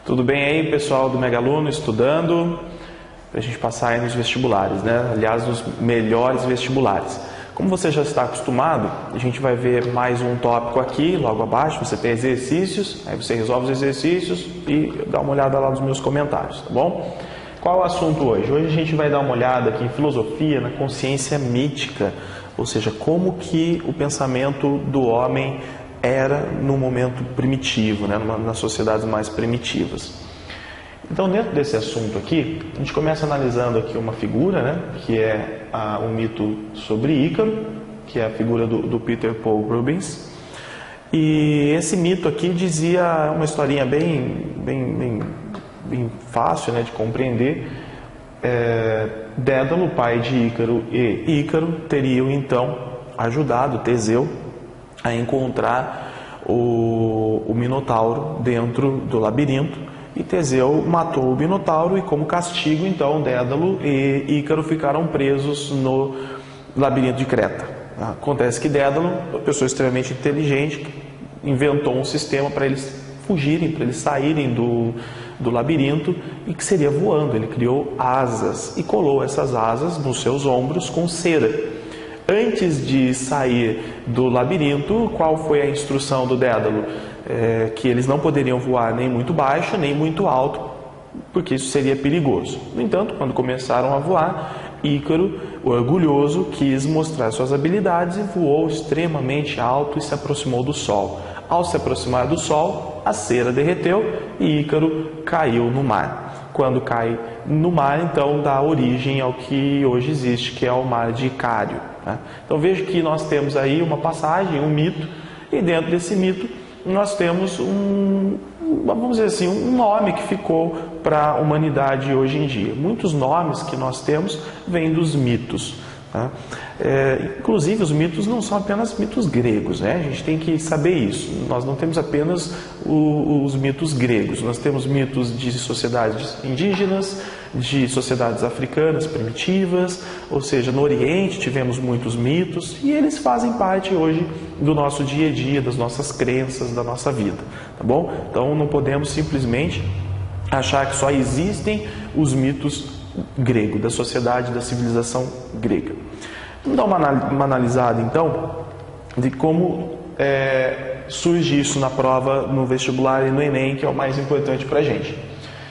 Tudo bem aí, pessoal do Megaluno, estudando para a gente passar aí nos vestibulares, né? Aliás, nos melhores vestibulares. Como você já está acostumado, a gente vai ver mais um tópico aqui, logo abaixo, você tem exercícios, aí você resolve os exercícios e dá uma olhada lá nos meus comentários, tá bom? Qual é o assunto hoje? Hoje a gente vai dar uma olhada aqui em filosofia, na consciência mítica, ou seja, como que o pensamento do homem era no momento primitivo, né, nas sociedades mais primitivas. Então, dentro desse assunto aqui, a gente começa analisando aqui uma figura, né, que é um mito sobre Ícaro, que é a figura do Peter Paul Rubens. E esse mito aqui dizia uma historinha bem fácil, né, de compreender. Dédalo, pai de Ícaro, e Ícaro teriam então ajudado Teseu a encontrar o Minotauro dentro do labirinto, e Teseu matou o Minotauro, e como castigo então Dédalo e Ícaro ficaram presos no labirinto de Creta. Acontece que Dédalo, uma pessoa extremamente inteligente, inventou um sistema para eles fugirem, para eles saírem do labirinto, e que seria voando. Ele criou asas e colou essas asas nos seus ombros com cera. Antes de sair do labirinto, qual foi a instrução do Dédalo? Que eles não poderiam voar nem muito baixo, nem muito alto, porque isso seria perigoso. No entanto, quando começaram a voar, Ícaro, o orgulhoso, quis mostrar suas habilidades e voou extremamente alto e se aproximou do Sol. Ao se aproximar do Sol, a cera derreteu e Ícaro caiu no mar. Quando cai no mar, então dá origem ao que hoje existe, que é o mar de Icário. Então veja que nós temos aí uma passagem, um mito, e dentro desse mito nós temos vamos dizer assim, um nome que ficou para a humanidade hoje em dia. Muitos nomes que nós temos vêm dos mitos. Inclusive os mitos não são apenas mitos gregos, né? A gente tem que saber isso. Nós não temos apenas os mitos gregos, nós temos mitos de sociedades indígenas, de sociedades africanas primitivas, ou seja, no Oriente tivemos muitos mitos, e eles fazem parte hoje do nosso dia a dia, das nossas crenças, da nossa vida, tá bom? Então não podemos simplesmente achar que só existem os mitos grego, da sociedade, da civilização grega. Vamos dar uma analisada então de como surge isso na prova, no vestibular e no Enem, que é o mais importante para a gente.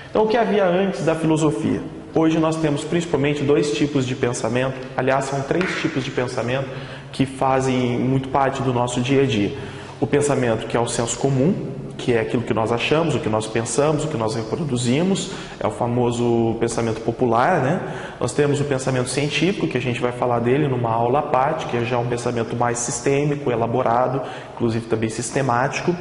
Então, o que havia antes da filosofia? Hoje nós temos principalmente dois tipos de pensamento, aliás, são três tipos de pensamento que fazem muito parte do nosso dia a dia. O pensamento que é o senso comum, que é aquilo que nós achamos, o que nós pensamos, o que nós reproduzimos, é o famoso pensamento popular, né? Nós temos o pensamento científico, que a gente vai falar dele numa aula à parte, que é já um pensamento mais sistêmico, elaborado, inclusive também sistemático,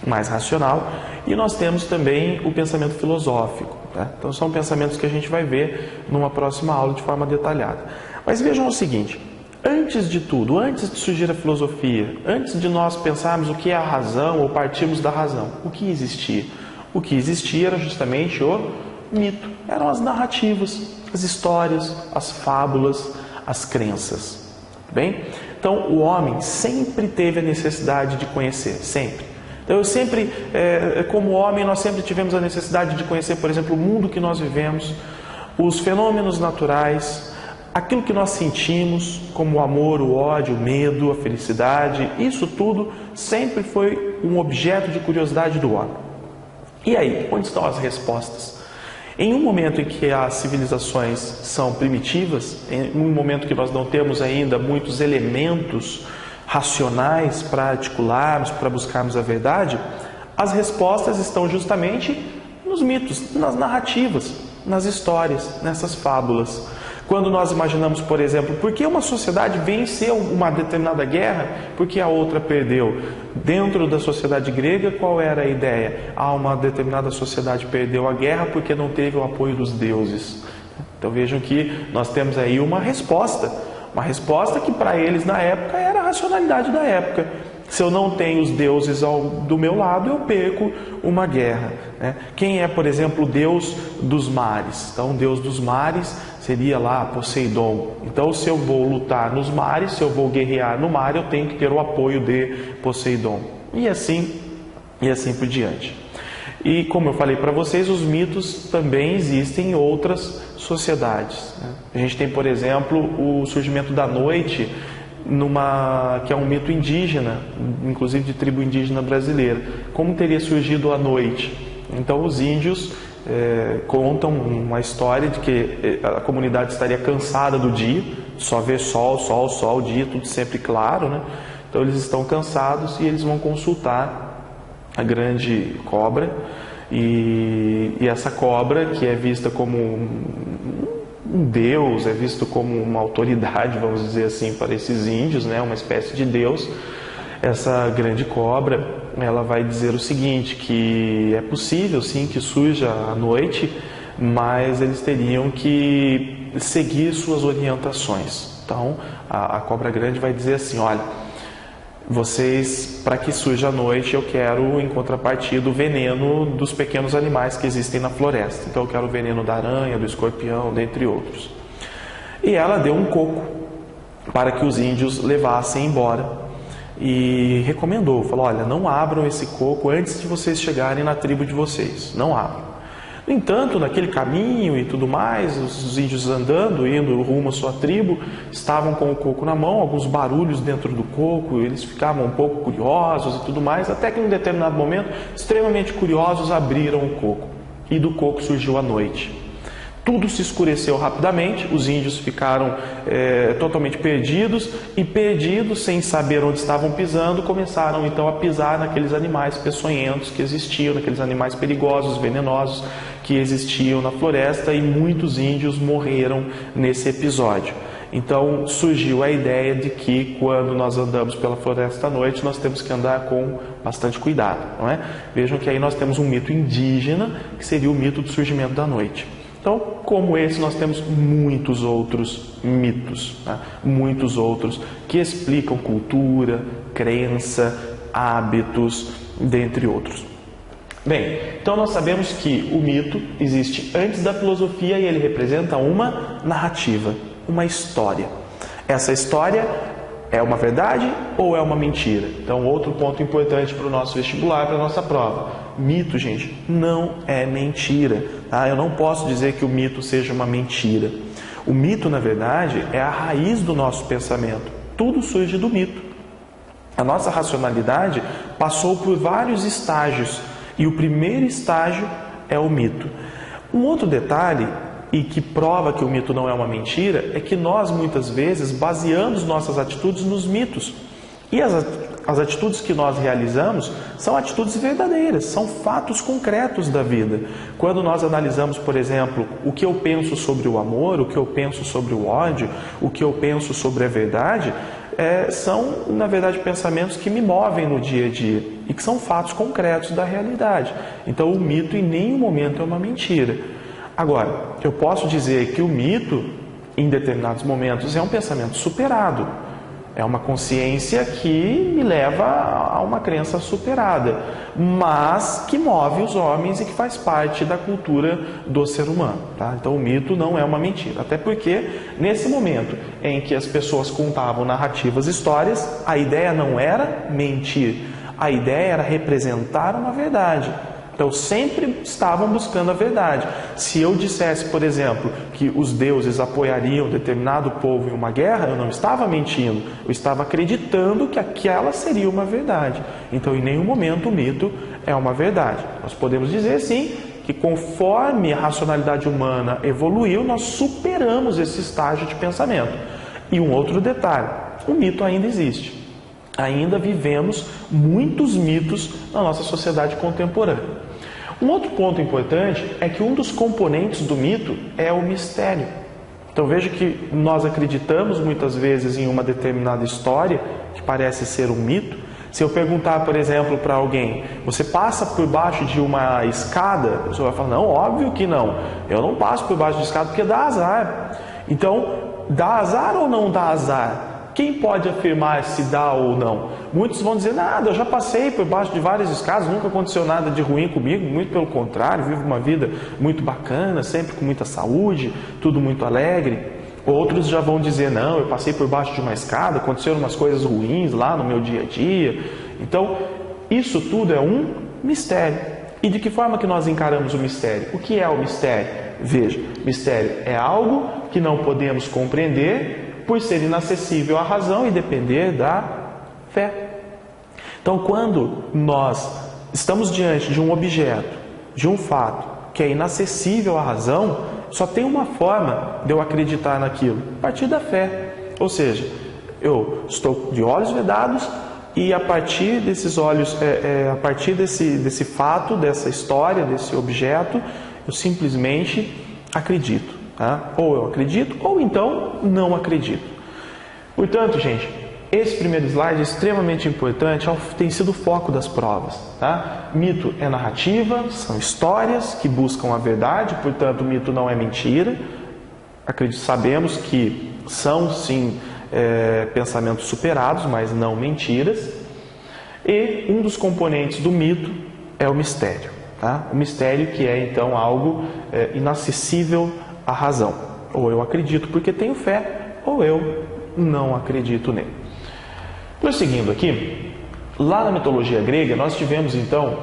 mais racional. E nós temos também o pensamento filosófico, né? Então são pensamentos que a gente vai ver numa próxima aula de forma detalhada. Mas vejam o seguinte: antes de tudo, antes de surgir a filosofia, antes de nós pensarmos o que é a razão ou partirmos da razão, o que existia? O que existia era justamente o mito, eram as narrativas, as histórias, as fábulas, as crenças. Bem? Então o homem sempre teve a necessidade de conhecer, sempre. Então como homem, nós sempre tivemos a necessidade de conhecer, por exemplo, o mundo que nós vivemos, os fenômenos naturais, aquilo que nós sentimos, como o amor, o ódio, o medo, a felicidade, isso tudo sempre foi um objeto de curiosidade do homem. E aí, onde estão as respostas? Em um momento em que as civilizações são primitivas, em um momento que nós não temos ainda muitos elementos racionais para articularmos, para buscarmos a verdade, as respostas estão justamente nos mitos, nas narrativas, nas histórias, nessas fábulas. Quando nós imaginamos, por exemplo, por que uma sociedade venceu uma determinada guerra, por que a outra perdeu? Dentro da sociedade grega, qual era a ideia? Uma determinada sociedade perdeu a guerra porque não teve o apoio dos deuses. Então vejam que nós temos aí uma resposta que para eles na época era a racionalidade da época. Se eu não tenho os deuses do meu lado, eu perco uma guerra, né? Quem é, por exemplo, o deus dos mares? Então, o deus dos mares seria lá Poseidon. Então, se eu vou lutar nos mares, se eu vou guerrear no mar, eu tenho que ter o apoio de Poseidon. E assim por diante. E como eu falei para vocês, os mitos também existem em outras sociedades, né? A gente tem, por exemplo, o surgimento da noite, que é um mito indígena, inclusive de tribo indígena brasileira. Como teria surgido a noite? Então os índios contam uma história de que a comunidade estaria cansada do dia, só ver sol, sol, sol, o dia, tudo sempre claro, né? Então eles estão cansados e eles vão consultar a grande cobra, e essa cobra, que é vista como um deus, é visto como uma autoridade, vamos dizer assim, para esses índios, né? Uma espécie de deus. Essa grande cobra, ela vai dizer o seguinte, que é possível sim que surja à noite, mas eles teriam que seguir suas orientações. Então a cobra grande vai dizer assim: olha, vocês, para que surja à noite, eu quero em contrapartida o veneno dos pequenos animais que existem na floresta. Então eu quero o veneno da aranha, do escorpião, dentre outros. E ela deu um coco para que os índios levassem embora e recomendou, falou: olha, não abram esse coco antes de vocês chegarem na tribo de vocês, não abram. No entanto, naquele caminho e tudo mais, os índios andando, indo rumo à sua tribo, estavam com o coco na mão, alguns barulhos dentro do coco, eles ficavam um pouco curiosos e tudo mais, até que em um determinado momento, extremamente curiosos, abriram o coco, e do coco surgiu a noite. Tudo se escureceu rapidamente, os índios ficaram totalmente perdidos, e perdidos, sem saber onde estavam pisando, começaram então a pisar naqueles animais peçonhentos que existiam, naqueles animais perigosos, venenosos que existiam na floresta, e muitos índios morreram nesse episódio. Então surgiu a ideia de que quando nós andamos pela floresta à noite, nós temos que andar com bastante cuidado, não é? Vejam que aí nós temos um mito indígena, que seria o mito do surgimento da noite. Então, como esse, nós temos muitos outros mitos, né? Muitos outros que explicam cultura, crença, hábitos, dentre outros. Bem, então nós sabemos que o mito existe antes da filosofia e ele representa uma narrativa, uma história. Essa história é uma verdade ou é uma mentira? Então, outro ponto importante para o nosso vestibular, para a nossa prova. Mito, gente, não é mentira. Tá? Eu não posso dizer que o mito seja uma mentira. O mito, na verdade, é a raiz do nosso pensamento. Tudo surge do mito. A nossa racionalidade passou por vários estágios, e o primeiro estágio é o mito. Um outro detalhe, e que prova que o mito não é uma mentira, é que nós muitas vezes baseamos nossas atitudes nos mitos. E as atitudes que nós realizamos são atitudes verdadeiras, são fatos concretos da vida. Quando nós analisamos, por exemplo, o que eu penso sobre o amor, o que eu penso sobre o ódio, o que eu penso sobre a verdade, são, na verdade, pensamentos que me movem no dia a dia e que são fatos concretos da realidade. Então, o mito em nenhum momento é uma mentira. Agora, eu posso dizer que o mito, em determinados momentos, é um pensamento superado. É uma consciência que me leva a uma crença superada, mas que move os homens e que faz parte da cultura do ser humano. Tá? Então o mito não é uma mentira. Até porque, nesse momento em que as pessoas contavam narrativas, histórias, a ideia não era mentir, a ideia era representar uma verdade. Então sempre estavam buscando a verdade. Se eu dissesse, por exemplo, que os deuses apoiariam determinado povo em uma guerra, eu não estava mentindo, eu estava acreditando que aquela seria uma verdade. Então em nenhum momento o mito é uma verdade. Nós podemos dizer sim que conforme a racionalidade humana evoluiu, nós superamos esse estágio de pensamento. E um outro detalhe, o mito ainda existe. Ainda vivemos muitos mitos na nossa sociedade contemporânea. Um outro ponto importante é que um dos componentes do mito é o mistério. Então veja que nós acreditamos muitas vezes em uma determinada história que parece ser um mito. Se eu perguntar, por exemplo, para alguém: você passa por baixo de uma escada? A pessoa vai falar: não, óbvio que não. Eu não passo por baixo de escada porque dá azar. Então, dá azar ou não dá azar? Quem pode afirmar se dá ou não? Muitos vão dizer: nada, eu já passei por baixo de várias escadas, nunca aconteceu nada de ruim comigo, muito pelo contrário, vivo uma vida muito bacana, sempre com muita saúde, tudo muito alegre. Outros já vão dizer: não, eu passei por baixo de uma escada, aconteceram umas coisas ruins lá no meu dia a dia. Então, isso tudo é um mistério. E de que forma que nós encaramos o mistério? O que é o mistério? Veja, mistério é algo que não podemos compreender por ser inacessível à razão e depender da fé. Então, quando nós estamos diante de um objeto, de um fato que é inacessível à razão, só tem uma forma de eu acreditar naquilo, a partir da fé. Ou seja, eu estou de olhos vedados e a partir desses olhos, a partir desse fato, dessa história, desse objeto, eu simplesmente acredito. Tá? Ou eu acredito, ou então não acredito. Portanto, gente, esse primeiro slide é extremamente importante, tem sido o foco das provas. Tá? Mito é narrativa, são histórias que buscam a verdade, portanto, o mito não é mentira. Sabemos que são, sim, pensamentos superados, mas não mentiras. E um dos componentes do mito é o mistério. Tá? O mistério que é, então, algo inacessível à razão. Ou eu acredito porque tenho fé, ou eu não acredito nele. Prosseguindo aqui, lá na mitologia grega, nós tivemos, então,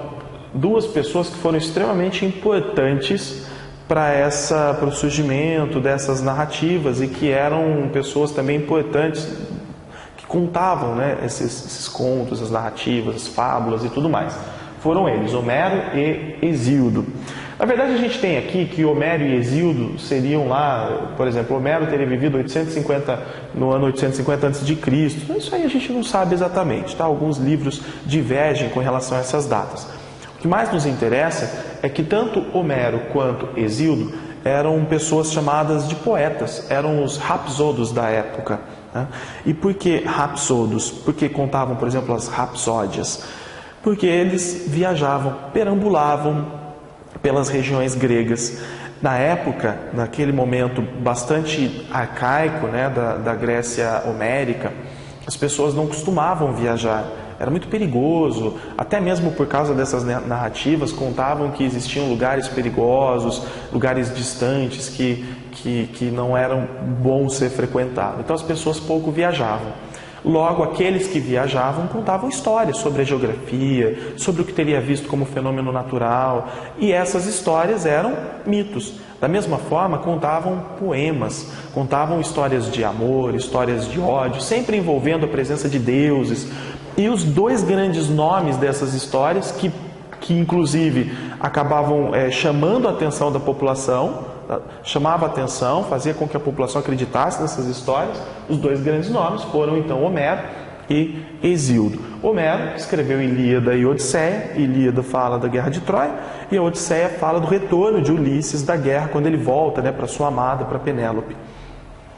duas pessoas que foram extremamente importantes para o surgimento dessas narrativas e que eram pessoas também importantes que contavam, né, esses contos, as narrativas, as fábulas e tudo mais. Foram eles, Homero e Hesíodo. Na verdade, a gente tem aqui que Homero e Hesíodo seriam lá, por exemplo, Homero teria vivido no ano 850 a.C. Isso aí a gente não sabe exatamente, tá? Alguns livros divergem com relação a essas datas. O que mais nos interessa é que tanto Homero quanto Hesíodo eram pessoas chamadas de poetas, eram os rapsodos da época. Né? E por que rapsodos? Porque contavam, por exemplo, as rapsódias. Porque eles viajavam, perambulavam pelas regiões gregas. Na época, naquele momento bastante arcaico, né, da Grécia homérica, as pessoas não costumavam viajar. Era muito perigoso, até mesmo por causa dessas narrativas, contavam que existiam lugares perigosos, lugares distantes que não eram bons ser frequentados. Então as pessoas pouco viajavam. Logo, aqueles que viajavam contavam histórias sobre a geografia, sobre o que teria visto como fenômeno natural, e essas histórias eram mitos. Da mesma forma, contavam poemas, contavam histórias de amor, histórias de ódio, sempre envolvendo a presença de deuses. E os dois grandes nomes dessas histórias, que inclusive acabavam chamando a atenção da população, chamava a atenção, fazia com que a população acreditasse nessas histórias, os dois grandes nomes foram então Homero e Hesíodo. Homero escreveu Ilíada e Odisseia. Ilíada fala da guerra de Troia e a Odisseia fala do retorno de Ulisses da guerra, quando ele volta, né, para sua amada, para Penélope.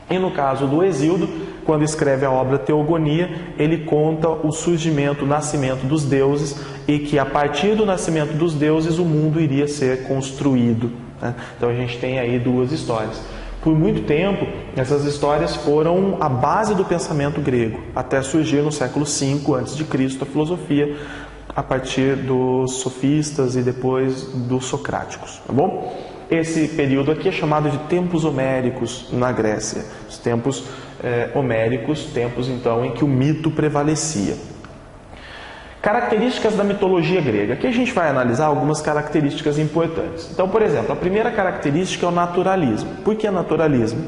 E no caso do Hesíodo, quando escreve a obra Teogonia, ele conta o surgimento, o nascimento dos deuses e que a partir do nascimento dos deuses o mundo iria ser construído. Né? Então a gente tem aí duas histórias. Por muito tempo, essas histórias foram a base do pensamento grego, até surgir no século V a.C. a filosofia, a partir dos sofistas e depois dos socráticos. Tá bom? Esse período aqui é chamado de tempos homéricos na Grécia. Os tempos homéricos, tempos então em que o mito prevalecia. Características da mitologia grega. Aqui a gente vai analisar algumas características importantes. Então, por exemplo, a primeira característica é o naturalismo. Por que naturalismo?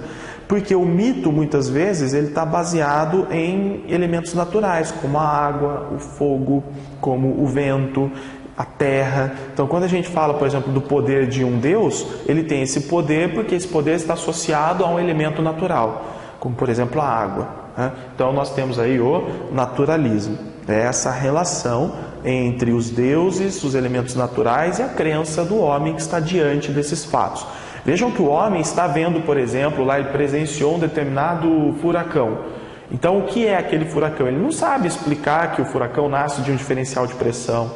Porque o mito, muitas vezes, ele está baseado em elementos naturais, como a água, o fogo, como o vento, a terra. Então, quando a gente fala, por exemplo, do poder de um Deus, ele tem esse poder porque esse poder está associado a um elemento natural, como, por exemplo, a água. Né? Então, nós temos aí o naturalismo. É essa relação entre os deuses, os elementos naturais e a crença do homem que está diante desses fatos. Vejam que o homem está vendo, por exemplo, lá ele presenciou um determinado furacão. Então, o que é aquele furacão? Ele não sabe explicar que o furacão nasce de um diferencial de pressão.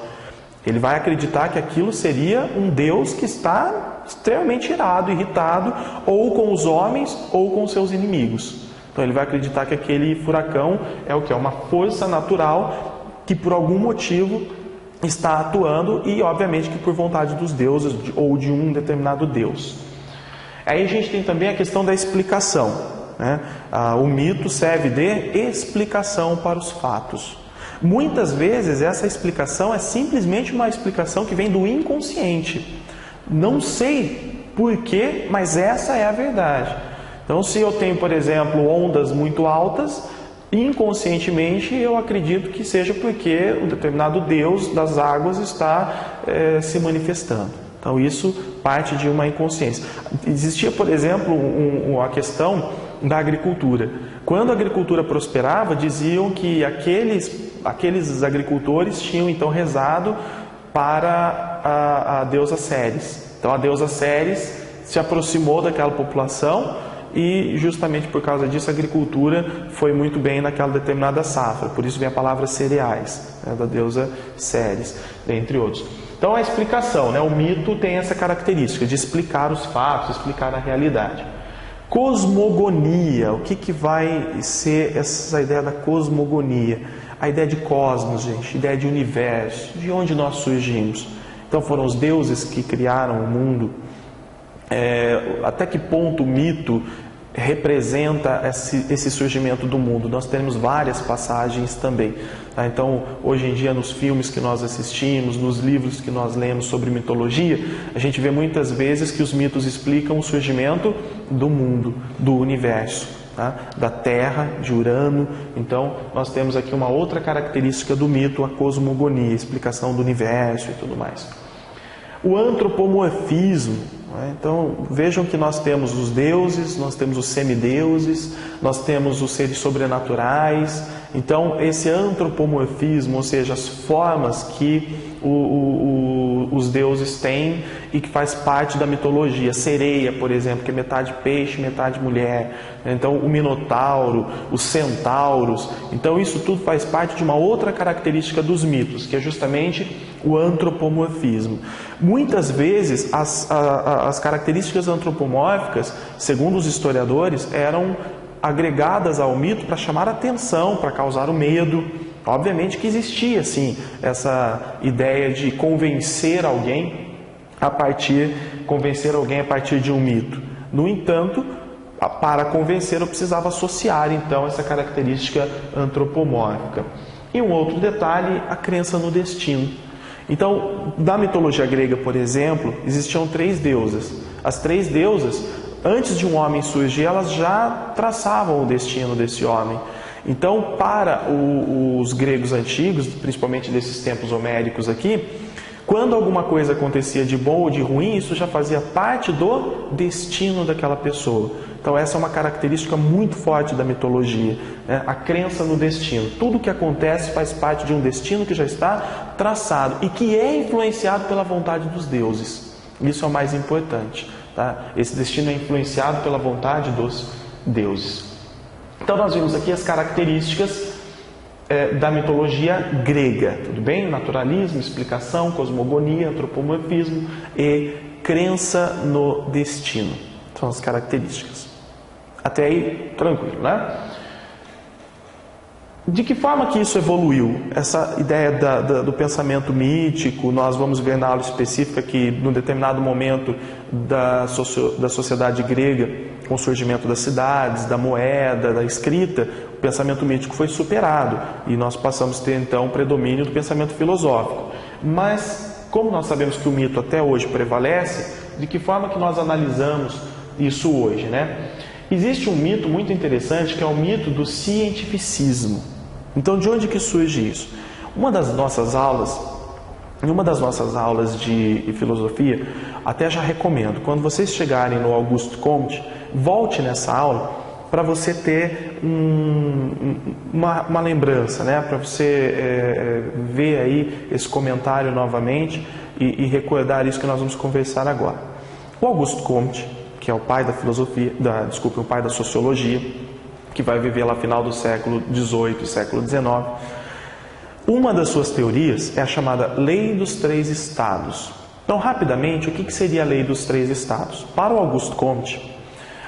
Ele vai acreditar que aquilo seria um Deus que está extremamente irado, irritado, ou com os homens ou com seus inimigos. Então ele vai acreditar que aquele furacão é o que? É uma força natural que por algum motivo está atuando e obviamente que por vontade dos deuses ou de um determinado Deus. Aí a gente tem também a questão da explicação. Né? O mito serve de explicação para os fatos. Muitas vezes essa explicação é simplesmente uma explicação que vem do inconsciente. Não sei porquê, mas essa é a verdade. Então, se eu tenho, por exemplo, ondas muito altas, inconscientemente eu acredito que seja porque um determinado Deus das águas está se manifestando. Então, isso parte de uma inconsciência. Existia, por exemplo, a questão da agricultura. Quando a agricultura prosperava, diziam que aqueles agricultores tinham então rezado para a deusa Ceres. Então a deusa Ceres se aproximou daquela população e justamente por causa disso a agricultura foi muito bem naquela determinada safra. Por isso vem a palavra cereais, né, da deusa Ceres, entre outros. Então a explicação, né, o mito tem essa característica de explicar os fatos, explicar a realidade. Cosmogonia, o que vai ser essa ideia da cosmogonia? A ideia de cosmos, gente, ideia de universo, de onde nós surgimos. Então foram os deuses que criaram o mundo. Até que ponto o mito representa esse surgimento do mundo? Nós temos várias passagens também. Tá? Então, hoje em dia, nos filmes que nós assistimos, nos livros que nós lemos sobre mitologia, a gente vê muitas vezes que os mitos explicam o surgimento do mundo, do universo, tá? Da Terra, de Urano. Então, nós temos aqui uma outra característica do mito, a cosmogonia, a explicação do universo e tudo mais. O antropomorfismo. Então, vejam que nós temos os deuses, nós temos os semideuses, nós temos os seres sobrenaturais. Então, esse antropomorfismo, ou seja, as formas que os deuses têm e que faz parte da mitologia. Sereia, por exemplo, que é metade peixe, metade mulher. Então, o minotauro, os centauros. Então, isso tudo faz parte de uma outra característica dos mitos, que é justamente o antropomorfismo. Muitas vezes, as características antropomórficas, segundo os historiadores, eram agregadas ao mito para chamar a atenção, para causar o medo. Obviamente que existia, sim, essa ideia de convencer alguém a partir de um mito. No entanto, para convencer eu precisava associar, então, essa característica antropomórfica. E um outro detalhe, a crença no destino. Então, da mitologia grega, por exemplo, existiam 3 deusas. As 3 deusas, antes de um homem surgir, elas já traçavam o destino desse homem. Então, para os gregos antigos, principalmente desses tempos homéricos aqui, quando alguma coisa acontecia de bom ou de ruim, isso já fazia parte do destino daquela pessoa. Então, essa é uma característica muito forte da mitologia, né? A crença no destino. Tudo que acontece faz parte de um destino que já está traçado e que é influenciado pela vontade dos deuses. Isso é o mais importante, tá? Esse destino é influenciado pela vontade dos deuses. Então, nós vimos aqui as características da mitologia grega, tudo bem? Naturalismo, explicação, cosmogonia, antropomorfismo e crença no destino. São as características. Até aí, tranquilo, né? De que forma que isso evoluiu? Essa ideia do pensamento mítico, nós vamos ver na aula específica que, num determinado momento da sociedade grega, com o surgimento das cidades, da moeda, da escrita, o pensamento mítico foi superado e nós passamos a ter, então, o predomínio do pensamento filosófico. Mas, como nós sabemos que o mito até hoje prevalece, de que forma que nós analisamos isso hoje, né? Existe um mito muito interessante que é o mito do cientificismo. Então, de onde que surge isso? Em uma das nossas aulas de filosofia, até já recomendo, quando vocês chegarem no Auguste Comte, volte nessa aula para você ter uma lembrança, né? Para você ver aí esse comentário novamente e recordar isso que nós vamos conversar agora. O Auguste Comte, que é o pai da filosofia, o pai da sociologia, que vai viver lá no final do século XVIII e século XIX, uma das suas teorias é a chamada Lei dos Três Estados. Então, rapidamente, o que seria a Lei dos Três Estados? Para o Auguste Comte,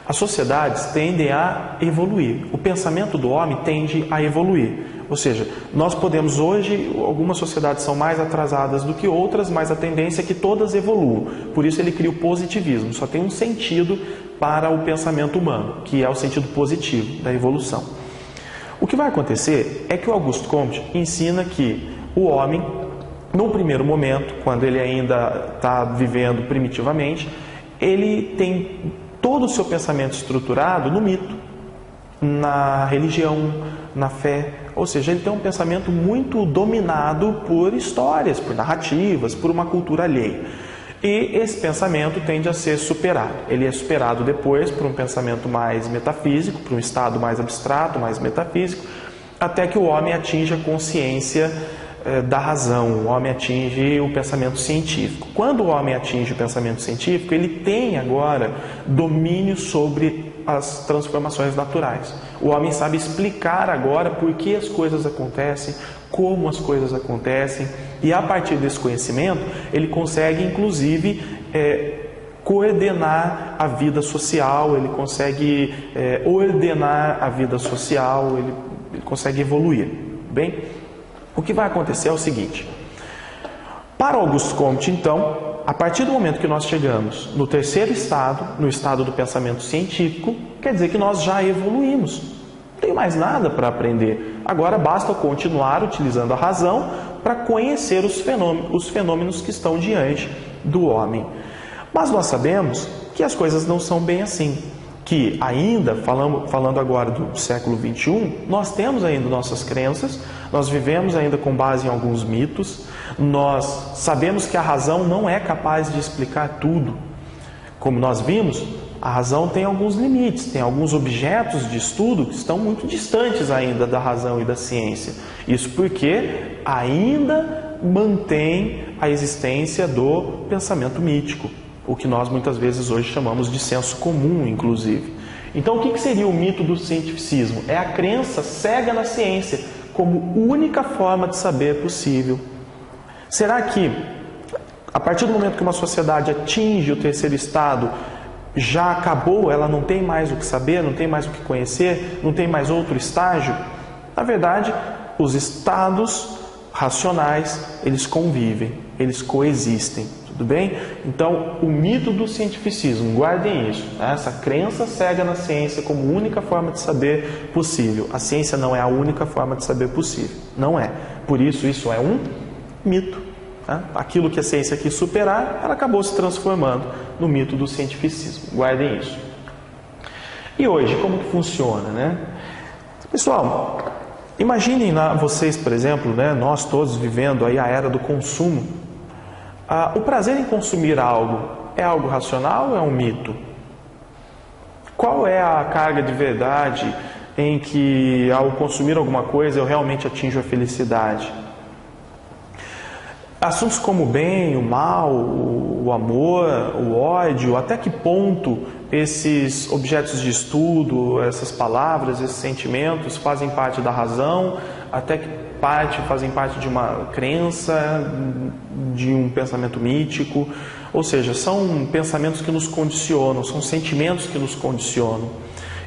as sociedades tendem a evoluir. O pensamento do homem tende a evoluir. Ou seja, nós podemos hoje, algumas sociedades são mais atrasadas do que outras, mas a tendência é que todas evoluam. Por isso ele cria o positivismo. Só tem um sentido para o pensamento humano, que é o sentido positivo da evolução. O que vai acontecer é que o Auguste Comte ensina que o homem, no primeiro momento, quando ele ainda está vivendo primitivamente, ele tem todo o seu pensamento estruturado no mito, na religião, na fé. Ou seja, ele tem um pensamento muito dominado por histórias, por narrativas, por uma cultura alheia. E esse pensamento tende a ser superado. Ele é superado depois por um pensamento mais metafísico, por um estado mais abstrato, mais metafísico, até que o homem atinja a consciência da razão, o homem atinge o pensamento científico. Quando o homem atinge o pensamento científico, ele tem agora domínio sobre as transformações naturais. O homem sabe explicar agora por que as coisas acontecem, como as coisas acontecem, e a partir desse conhecimento, ele consegue inclusive coordenar a vida social, ele consegue ordenar a vida social, ele consegue evoluir. Bem, o que vai acontecer é o seguinte: para Auguste Comte, então, a partir do momento que nós chegamos no terceiro estado, no estado do pensamento científico, quer dizer que nós já evoluímos. Não tem mais nada para aprender. Agora basta continuar utilizando a razão para conhecer os fenômenos que estão diante do homem. Mas nós sabemos que as coisas não são bem assim. Que ainda, falando agora do século XXI, nós temos ainda nossas crenças, nós vivemos ainda com base em alguns mitos, nós sabemos que a razão não é capaz de explicar tudo. Como nós vimos, a razão tem alguns limites, tem alguns objetos de estudo que estão muito distantes ainda da razão e da ciência. Isso porque ainda mantém a existência do pensamento mítico, o que nós muitas vezes hoje chamamos de senso comum, inclusive. Então, o que seria o mito do cientificismo? É a crença cega na ciência como única forma de saber possível. Será que, a partir do momento que uma sociedade atinge o terceiro estado, já acabou, ela não tem mais o que saber, não tem mais o que conhecer, não tem mais outro estágio? Na verdade, os estados racionais, eles convivem, eles coexistem. Tudo bem? Então, o mito do cientificismo, guardem isso, né? Essa crença cega na ciência como única forma de saber possível. A ciência não é a única forma de saber possível, não é. Por isso, isso é um mito. Né? Aquilo que a ciência quis superar, ela acabou se transformando no mito do cientificismo. Guardem isso. E hoje, como que funciona, né? Pessoal, imaginem vocês, por exemplo, né, nós todos vivendo aí a era do consumo. O prazer em consumir algo é algo racional ou é um mito? Qual é a carga de verdade em que, ao consumir alguma coisa, eu realmente atinjo a felicidade? Assuntos como o bem, o mal, o amor, o ódio, até que ponto esses objetos de estudo, essas palavras, esses sentimentos fazem parte da razão, até que fazem parte de uma crença, de um pensamento mítico. Ou seja, são pensamentos que nos condicionam, são sentimentos que nos condicionam.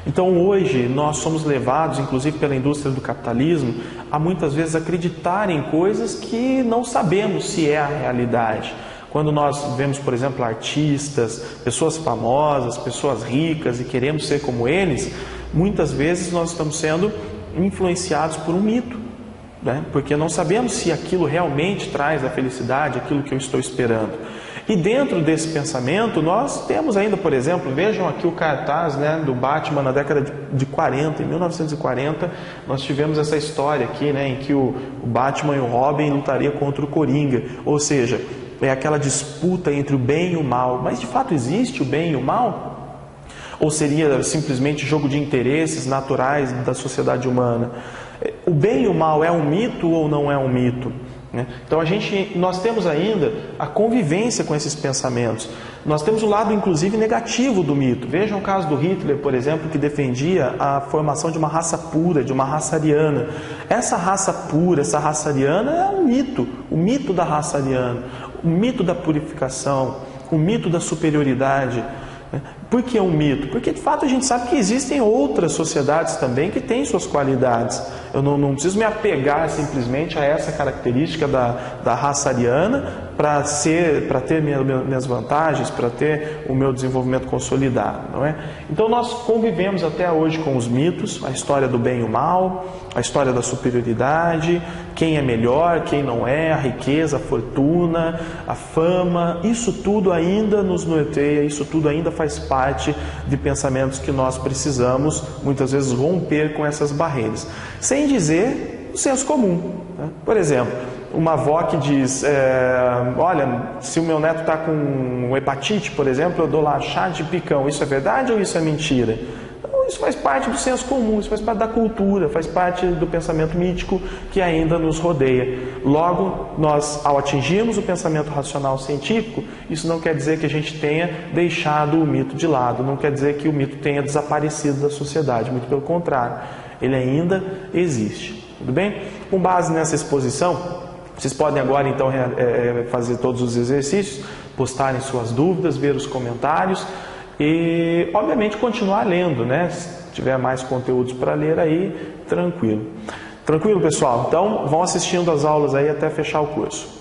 Então hoje nós somos levados, inclusive pela indústria do capitalismo, a muitas vezes acreditar em coisas que não sabemos se é a realidade. Quando nós vemos, por exemplo, artistas, pessoas famosas, pessoas ricas e queremos ser como eles, muitas vezes nós estamos sendo influenciados por um mito, né? Porque não sabemos se aquilo realmente traz a felicidade, aquilo que eu estou esperando. E dentro desse pensamento, nós temos ainda, por exemplo, vejam aqui o cartaz, né, do Batman na década de 40, em 1940, nós tivemos essa história aqui, né, em que o Batman e o Robin lutariam contra o Coringa, ou seja, é aquela disputa entre o bem e o mal. Mas de fato existe o bem e o mal? Ou seria simplesmente jogo de interesses naturais da sociedade humana? O bem e o mal é um mito ou não é um mito? Então nós temos ainda a convivência com esses pensamentos. Nós temos o lado inclusive negativo do mito. Vejam o caso do Hitler, por exemplo, que defendia a formação de uma raça pura, de uma raça ariana. Essa raça pura, essa raça ariana é um mito, o mito da raça ariana, o mito da purificação, o mito da superioridade. Por que é um mito? Porque de fato a gente sabe que existem outras sociedades também que têm suas qualidades. Eu não preciso me apegar simplesmente a essa característica da raça ariana para ter minhas vantagens, para ter o meu desenvolvimento consolidado, não é? Então nós convivemos até hoje com os mitos, a história do bem e o mal, a história da superioridade, quem é melhor, quem não é, a riqueza, a fortuna, a fama, isso tudo ainda nos norteia, isso tudo ainda faz parte de pensamentos que nós precisamos muitas vezes romper com essas barreiras, sem dizer o senso comum, né? Por exemplo, uma avó que diz, olha, se o meu neto está com hepatite, por exemplo, eu dou lá chá de picão, isso é verdade ou isso é mentira? Então, isso faz parte do senso comum, isso faz parte da cultura, faz parte do pensamento mítico que ainda nos rodeia. Logo, nós, ao atingirmos o pensamento racional científico, isso não quer dizer que a gente tenha deixado o mito de lado, não quer dizer que o mito tenha desaparecido da sociedade, muito pelo contrário, ele ainda existe. Tudo bem? Com base nessa exposição, vocês podem agora então fazer todos os exercícios, postarem suas dúvidas, ver os comentários e, obviamente, continuar lendo, né? Se tiver mais conteúdos para ler aí, tranquilo. Tranquilo, pessoal? Então, vão assistindo as aulas aí até fechar o curso.